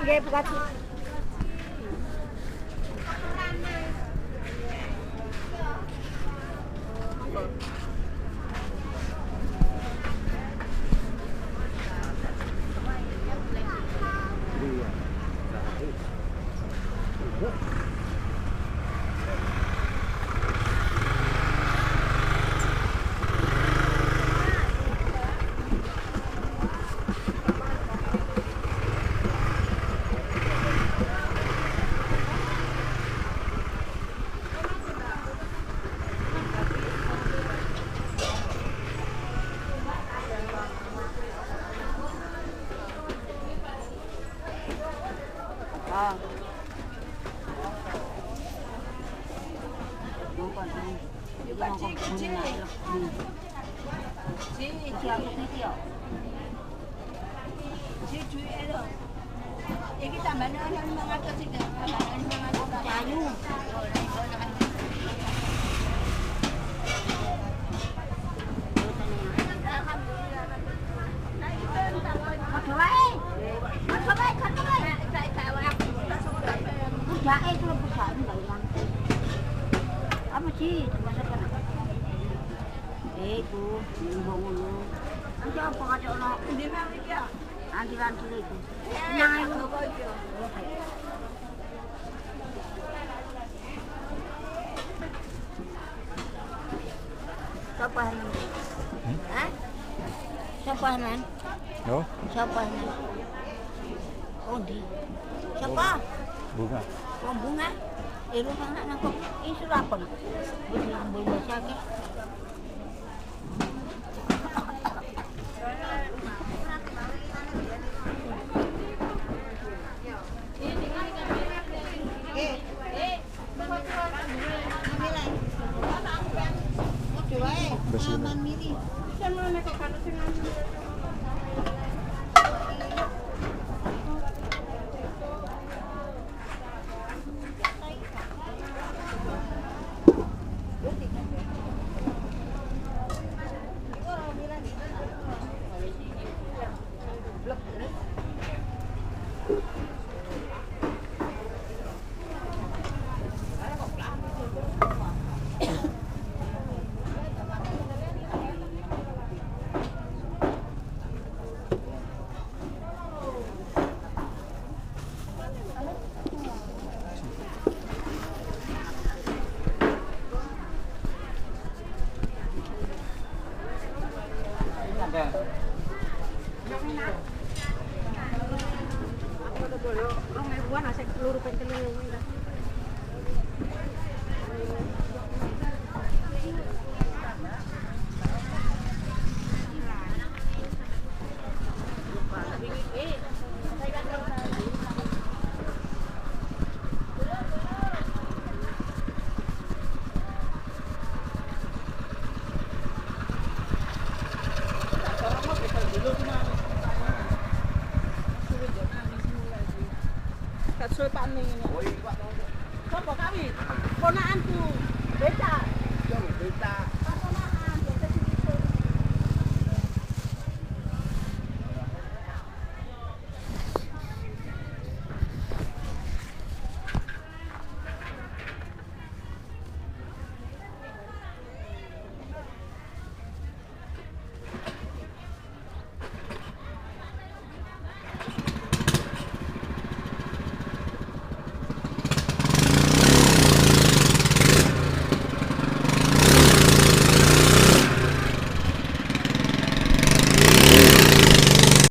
nggih buat. Iki tambane ana 500 iki. Tambane 500 kayu. Apa sih? Masakan. Iku, ngono. Nanti apa kata orang? Di mana dia? Anti-anti itu. Nang itu kok itu. Siapa Hanan? Hah? Siapa Hanan? Oh? Siapa Hanan? Oh, di. Siapa? Bunga. Oh, bunga. Rumah anak kok ini surapan. Belum bahasa ke. Sopo kawin? Ponakanku. Beca. Yo, beca.